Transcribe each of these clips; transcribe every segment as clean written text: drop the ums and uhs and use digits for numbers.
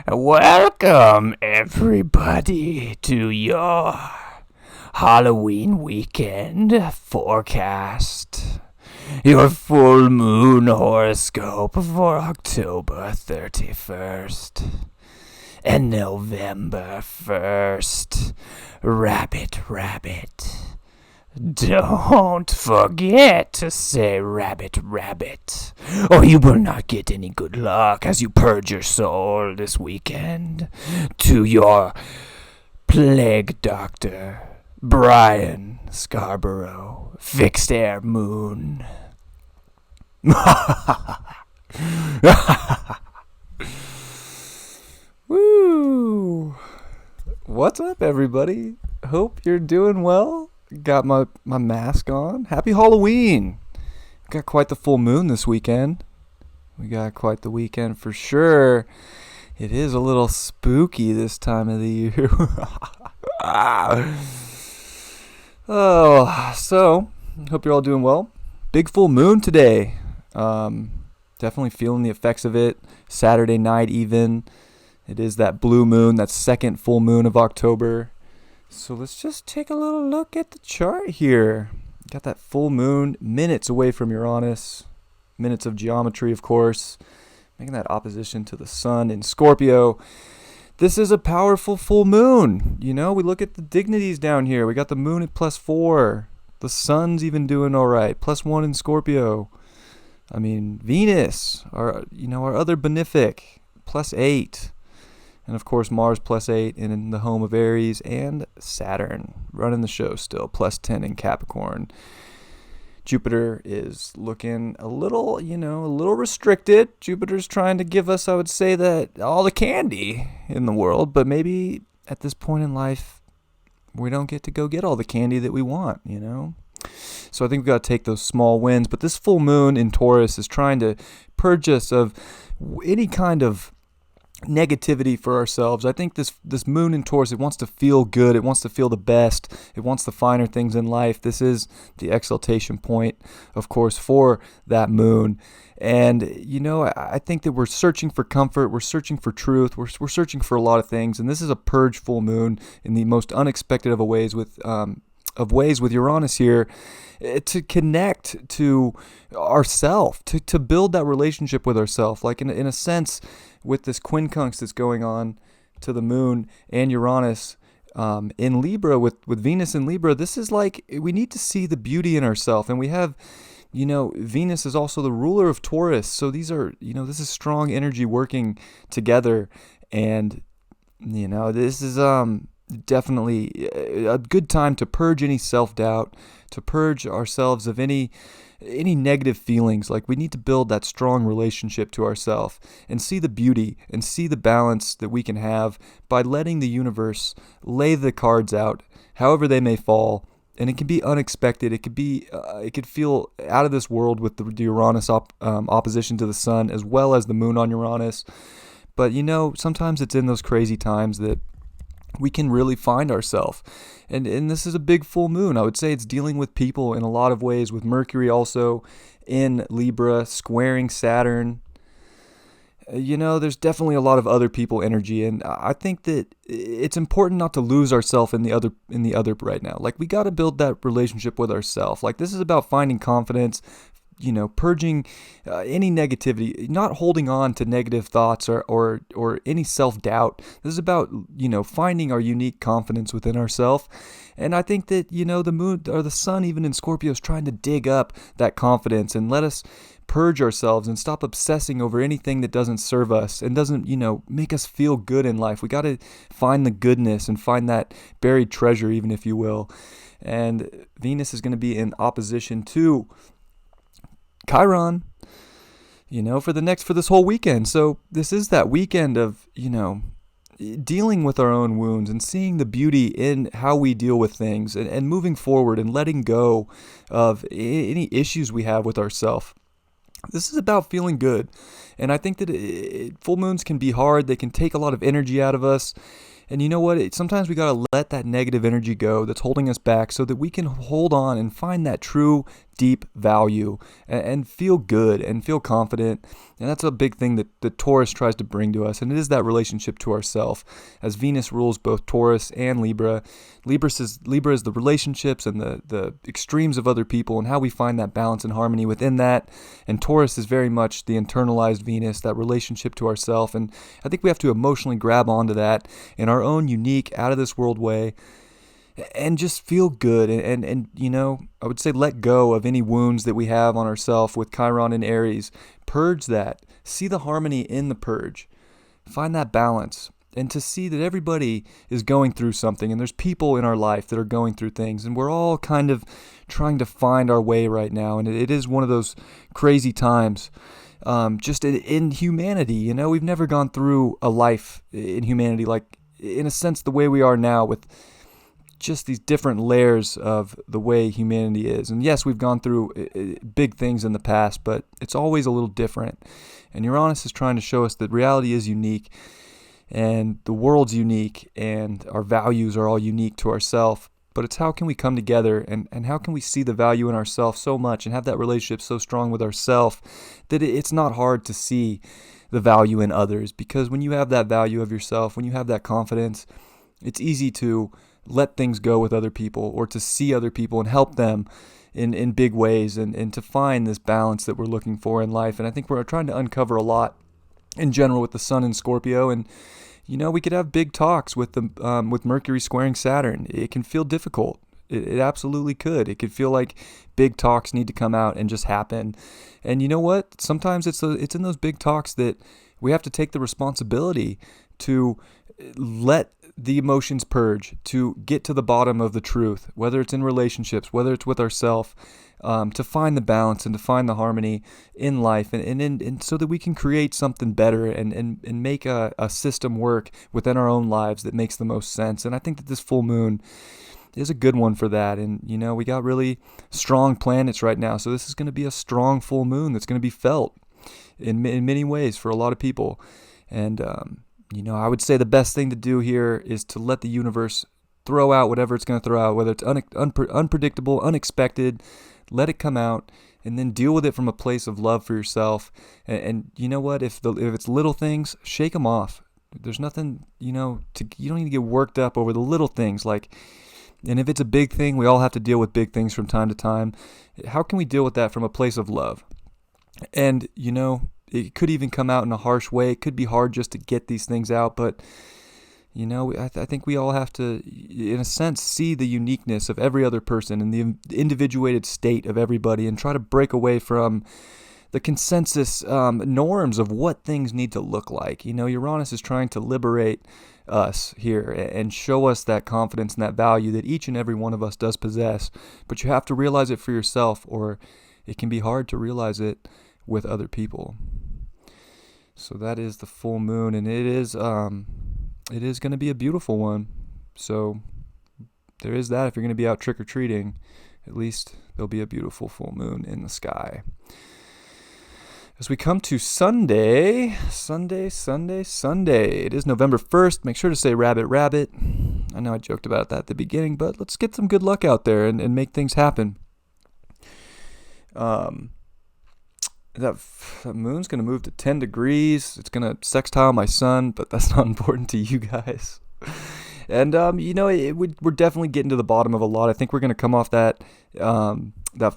Welcome, everybody, to your Halloween weekend forecast. Your full moon horoscope for October 31st and November 1st. Rabbit. Don't forget to say rabbit, or you will not get any good luck as you purge your soul this weekend. To your plague doctor, Brian Scarborough, Fixed Air Moon. Woo! What's up, everybody? Hope you're doing well. Got my mask on. Happy Halloween! Got quite the full moon this weekend. We got quite the weekend for sure. It is a little spooky this time of the year. So hope you're all doing well. Big full moon today. Definitely feeling the effects of it. Saturday night even. It is that blue moon, that second full moon of October. So let's just take a little look at the chart here. Got that full moon, minutes away from Uranus. Minutes of geometry, of course. Making that opposition to the sun in Scorpio. This is a powerful full moon. You know, we look at the dignities down here. We got the moon at +4. The sun's even doing all right. +1 in Scorpio. I mean, Venus, our other benefic, +8. And of course, Mars +8 in the home of Aries, and Saturn running the show still, +10 in Capricorn. Jupiter is looking a little restricted. Jupiter's trying to give us, I would say, that all the candy in the world, but maybe at this point in life, we don't get to go get all the candy that we want, So I think we've got to take those small wins. But this full moon in Taurus is trying to purge us of any kind of negativity for ourselves. I think this moon in Taurus, it wants to feel good. It wants to feel the best. It wants the finer things in life. This is the exaltation point, of course, for that moon. And, I think that we're searching for comfort. We're searching for truth. We're searching for a lot of things. And this is a purge full moon in the most unexpected of ways with Uranus here, to connect to ourself, to build that relationship with ourself. Like in a sense, with this quincunx that's going on to the moon and Uranus in Libra, with Venus in Libra, this is like, we need to see the beauty in ourselves. And we have, Venus is also the ruler of Taurus. So these are, this is strong energy working together. And, this is definitely a good time to purge any self-doubt, to purge ourselves of any negative feelings. Like, we need to build that strong relationship to ourselves and see the beauty and see the balance that we can have by letting the universe lay the cards out however they may fall. And it can be unexpected. It could feel out of this world with the Uranus opposition to the sun, as well as the moon on Uranus. But sometimes it's in those crazy times that we can really find ourselves. And this is a big full moon. I would say it's dealing with people in a lot of ways, with Mercury also in Libra, squaring Saturn. There's definitely a lot of other people energy, and I think that it's important not to lose ourselves in the other right now. Like, we got to build that relationship with ourselves. Like, this is about finding confidence, purging any negativity, not holding on to negative thoughts or any self-doubt. This is about, finding our unique confidence within ourselves. And I think that, the moon or the sun, even in Scorpio, is trying to dig up that confidence and let us purge ourselves and stop obsessing over anything that doesn't serve us and doesn't, make us feel good in life. We got to find the goodness and find that buried treasure, even, if you will. And Venus is going to be in opposition to Chiron, for this whole weekend. So this is that weekend of, dealing with our own wounds and seeing the beauty in how we deal with things and moving forward and letting go of any issues we have with ourselves. This is about feeling good. And I think that full moons can be hard. They can take a lot of energy out of us. And you know what? Sometimes we got to let that negative energy go that's holding us back so that we can hold on and find that true deep value and feel good and feel confident. And that's a big thing that Taurus tries to bring to us. And it is that relationship to ourself, as Venus rules both Taurus and Libra. Libra is the relationships and the extremes of other people and how we find that balance and harmony within that. And Taurus is very much the internalized Venus, that relationship to ourself. And I think we have to emotionally grab onto that in our own unique, out of this world way, and just feel good. And I would say let go of any wounds that we have on ourselves with Chiron and Aries. Purge that. See the harmony in the purge. Find that balance. And to see that everybody is going through something, and there's people in our life that are going through things, and we're all kind of trying to find our way right now. And it is one of those crazy times. Just in humanity, we've never gone through a life in humanity, like in a sense, the way we are now, with just these different layers of the way humanity is. And yes, we've gone through big things in the past, but it's always a little different. And Uranus is trying to show us that reality is unique, and the world's unique, and our values are all unique to ourselves. But it's how can we come together, and how can we see the value in ourselves so much and have that relationship so strong with ourselves that it's not hard to see the value in others. Because when you have that value of yourself, when you have that confidence, it's easy to let things go with other people, or to see other people and help them in big ways, and to find this balance that we're looking for in life. And I think we're trying to uncover a lot in general with the Sun in Scorpio. And we could have big talks with with Mercury squaring Saturn. It can feel difficult. It absolutely could. It could feel like big talks need to come out and just happen. And you know what? Sometimes it's in those big talks that we have to take the responsibility to let the emotions purge, to get to the bottom of the truth, whether it's in relationships, whether it's with ourselves, to find the balance and to find the harmony in life, and so that we can create something better and make a system work within our own lives that makes the most sense. And I think that this full moon is a good one for that. And, we got really strong planets right now, so this is going to be a strong full moon that's going to be felt in many ways for a lot of people. And, I would say the best thing to do here is to let the universe throw out whatever it's going to throw out, whether it's unpredictable, unexpected. Let it come out, and then deal with it from a place of love for yourself. And you know what? If it's little things, shake them off. There's nothing, you don't need to get worked up over the little things. And if it's a big thing, we all have to deal with big things from time to time. How can we deal with that from a place of love? And, it could even come out in a harsh way. It could be hard just to get these things out, but I think we all have to, in a sense, see the uniqueness of every other person and the individuated state of everybody, and try to break away from the consensus norms of what things need to look like. Uranus is trying to liberate us here and show us that confidence and that value that each and every one of us does possess. But you have to realize it for yourself, or it can be hard to realize it with other people. So that is the full moon, and it is going to be a beautiful one. So there is that. If you're going to be out trick-or-treating, at least there'll be a beautiful full moon in the sky. As we come to Sunday. It is November 1st. Make sure to say rabbit, rabbit. I know I joked about that at the beginning, but let's get some good luck out there and make things happen. That moon's going to move to 10 degrees. It's going to sextile my sun, but that's not important to you guys. And, we're definitely getting to the bottom of a lot. I think we're going to come off that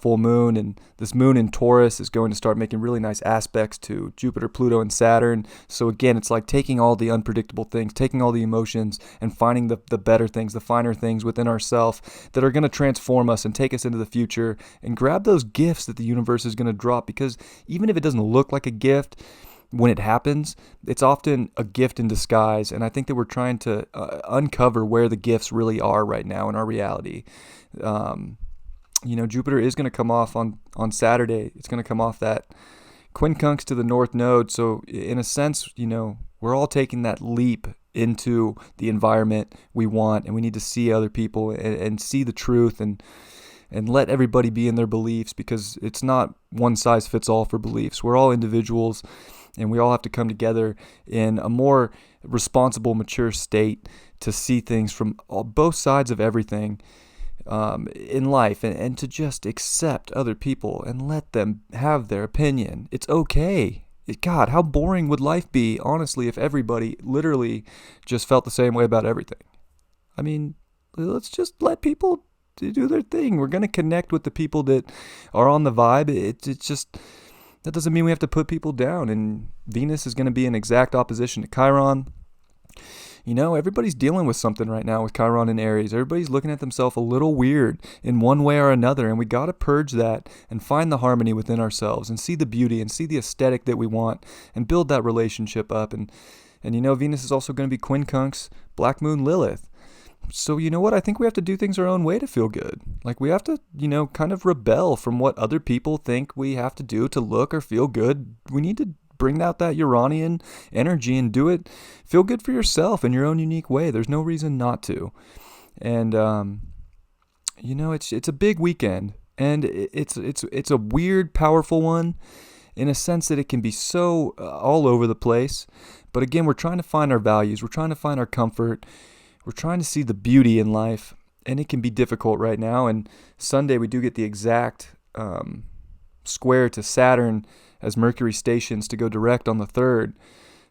full moon, and this moon in Taurus is going to start making really nice aspects to Jupiter, Pluto, and Saturn. So again, it's like taking all the unpredictable things, taking all the emotions, and finding the better things, the finer things within ourselves that are going to transform us and take us into the future, and grab those gifts that the universe is going to drop. Because even if it doesn't look like a gift, when it happens, it's often a gift in disguise. And I think that we're trying to uncover where the gifts really are right now in our reality. Jupiter is going to come off on Saturday. It's going to come off that quincunx to the North Node. So in a sense, we're all taking that leap into the environment we want, and we need to see other people and see the truth and let everybody be in their beliefs, because it's not one size fits all for beliefs. We're all individuals, and we all have to come together in a more responsible, mature state to see things from both sides of everything. in life, and to just accept other people and let them have their opinion. It's okay. God, how boring would life be, honestly, if everybody literally just felt the same way about everything? I mean, let's just let people do their thing. We're going to connect with the people that are on the vibe. It's just, that doesn't mean we have to put people down. And Venus is going to be in exact opposition to Chiron. Everybody's dealing with something right now with Chiron and Aries. Everybody's looking at themselves a little weird in one way or another, and we got to purge that and find the harmony within ourselves and see the beauty and see the aesthetic that we want and build that relationship up. And Venus is also going to be quincunx Black Moon Lilith. So you know what? I think we have to do things our own way to feel good. Like we have to, kind of rebel from what other people think we have to do to look or feel good. We need to bring out that Uranian energy and do it. Feel good for yourself in your own unique way. There's no reason not to. And it's a big weekend, and it's a weird, powerful one, in a sense that it can be so all over the place. But again, we're trying to find our values. We're trying to find our comfort. We're trying to see the beauty in life, and it can be difficult right now. And Sunday we do get the exact square to Saturn as Mercury stations to go direct on the 3rd.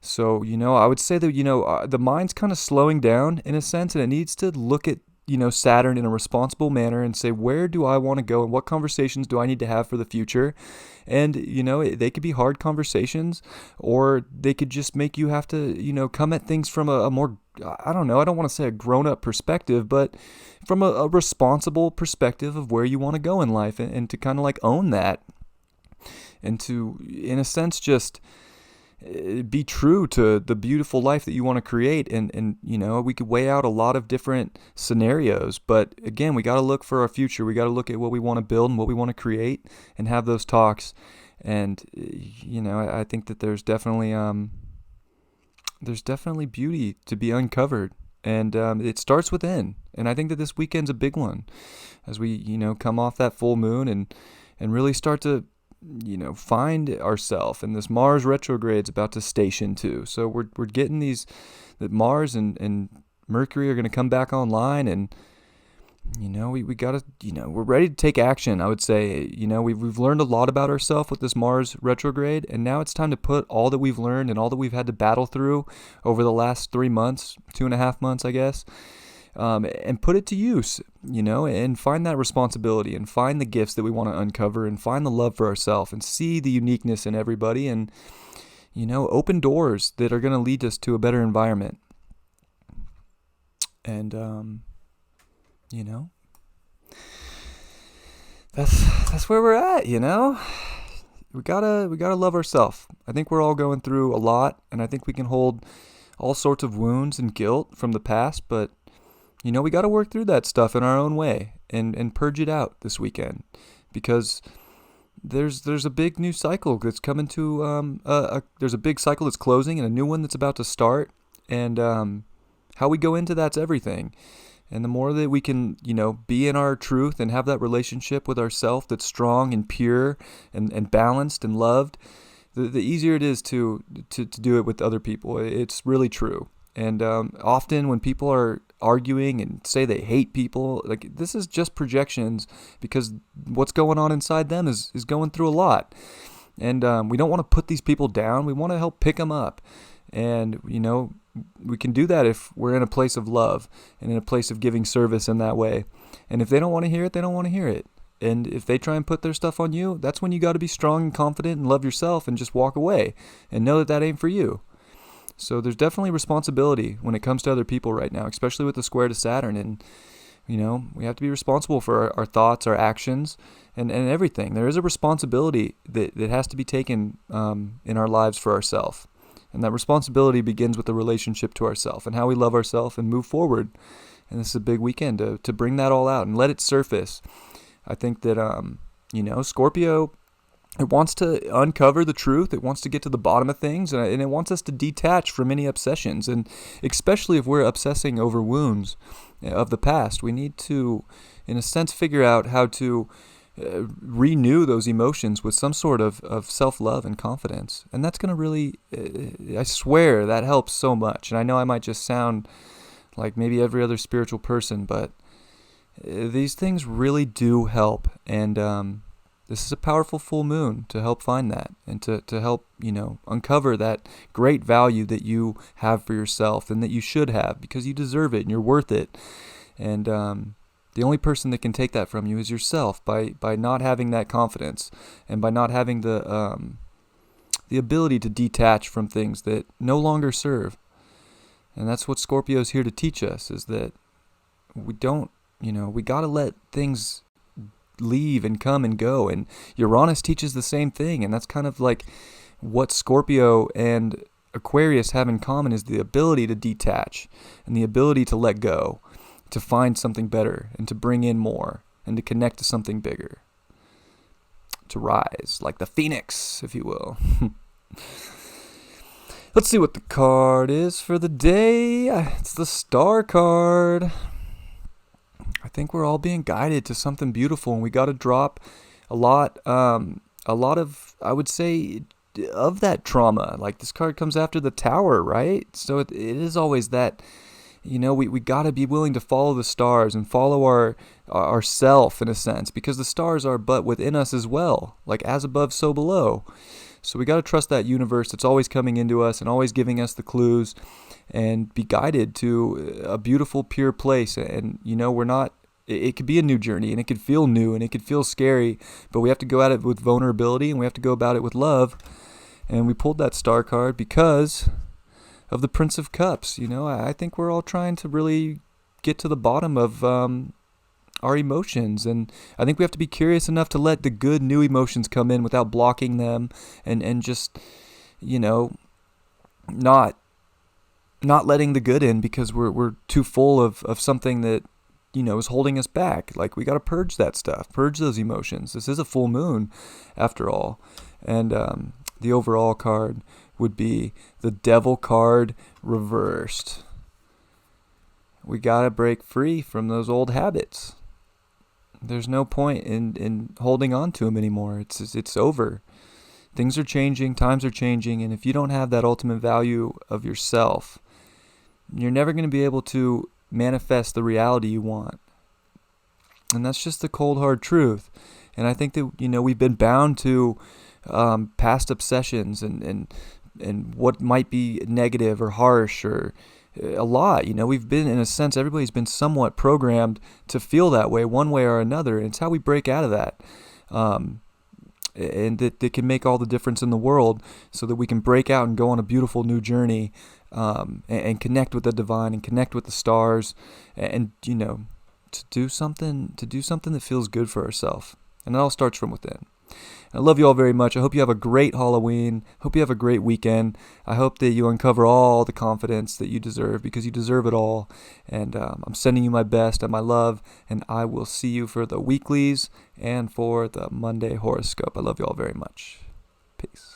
So, I would say that, the mind's kind of slowing down in a sense, and it needs to look at, Saturn in a responsible manner and say, where do I want to go and what conversations do I need to have for the future? And, they could be hard conversations, or they could just make you have to, come at things from a more, I don't know, I don't want to say a grown-up perspective, but from a responsible perspective of where you want to go in life, and to kind of like own that. And to, in a sense, just be true to the beautiful life that you want to create. And we could weigh out a lot of different scenarios. But again, we got to look for our future. We got to look at what we want to build and what we want to create and have those talks. And, I think that there's definitely beauty to be uncovered. And it starts within. And I think that this weekend's a big one as we, come off that full moon and really start to, find ourselves. And this Mars retrograde's about to station too. So we're getting that Mars and Mercury are going to come back online, and we got to, we're ready to take action. I would say, we've learned a lot about ourselves with this Mars retrograde, and now it's time to put all that we've learned and all that we've had to battle through over the last 3 months, 2.5 months, I guess, and put it to use, and find that responsibility and find the gifts that we want to uncover and find the love for ourselves and see the uniqueness in everybody, and, open doors that are going to lead us to a better environment. And, that's where we're at, we gotta love ourselves. I think we're all going through a lot, and I think we can hold all sorts of wounds and guilt from the past, but we got to work through that stuff in our own way and purge it out this weekend, because there's a big new cycle that's coming to there's a big cycle that's closing and a new one that's about to start, and how we go into that's everything. And the more that we can, be in our truth and have that relationship with ourself that's strong and pure and balanced and loved, the easier it is to do it with other people. It's really true. And often when people are arguing and say they hate people, like, this is just projections, because what's going on inside them is going through a lot. And we don't want to put these people down. We want to help pick them up. And, we can do that if we're in a place of love and in a place of giving service in that way. And if they don't want to hear it, they don't want to hear it. And if they try and put their stuff on you, that's when you got to be strong and confident and love yourself and just walk away and know that that ain't for you. So there's definitely responsibility when it comes to other people right now, especially with the square to Saturn. And, we have to be responsible for our thoughts, our actions, and everything. There is a responsibility that has to be taken in our lives for ourselves. And that responsibility begins with the relationship to ourselves and how we love ourselves and move forward. And this is a big weekend to bring that all out and let it surface. I think that, Scorpio, it wants to uncover the truth. It wants to get to the bottom of things, and it wants us to detach from any obsessions. And especially if we're obsessing over wounds of the past, we need to, in a sense, figure out how to renew those emotions with some sort of self-love and confidence. And that's going to really, I swear, that helps so much. And I know I might just sound like maybe every other spiritual person, but These things really do help, and this is a powerful full moon to help find that and to help, uncover that great value that you have for yourself and that you should have because you deserve it and you're worth it. And the only person that can take that from you is yourself by not having that confidence and by not having the ability to detach from things that no longer serve. And that's what Scorpio's here to teach us, is that we don't, we got to let things leave and come and go. And Uranus teaches the same thing. And that's kind of like what Scorpio and Aquarius have in common, is the ability to detach and the ability to let go, to find something better and to bring in more and to connect to something bigger, to rise like the phoenix, if you will. Let's see what the card is for the day. It's the Star card. I think we're all being guided to something beautiful, and we got to drop a lot of, I would say, of that trauma. Like, this card comes after the Tower, right? So it is always that, we got to be willing to follow the stars and follow our self, in a sense, because the stars are but within us as well, like as above, so below. So we got to trust that universe that's always coming into us and always giving us the clues, and be guided to a beautiful, pure place. And, we're not, it could be a new journey, and it could feel new, and it could feel scary, but we have to go at it with vulnerability, and we have to go about it with love. And we pulled that Star card because of the Prince of Cups. I think we're all trying to really get to the bottom of our emotions, and I think we have to be curious enough to let the good new emotions come in without blocking them, and just not letting the good in because we're too full of something that is holding us back. Like, we got to purge that stuff, purge those emotions. This is a full moon after all. And the overall card would be the Devil card reversed. We got to break free from those old habits. There's no point in holding on to them anymore. It's over. Things are changing, times are changing, and if you don't have that ultimate value of yourself, you're never going to be able to manifest the reality you want. And that's just the cold, hard truth. And I think that, we've been bound to past obsessions and what might be negative or harsh or a lot. We've been, in a sense, everybody's been somewhat programmed to feel that way, one way or another. And it's how we break out of that. And that can make all the difference in the world, so that we can break out and go on a beautiful new journey, and connect with the divine and connect with the stars, and to do something that feels good for ourselves. And it all starts from within. I love you all very much. I hope you have a great Halloween. Hope you have a great weekend. I hope that you uncover all the confidence that you deserve, because you deserve it all. And I'm sending you my best and my love, and I will see you for the weeklies and for the Monday horoscope. I love you all very much. Peace.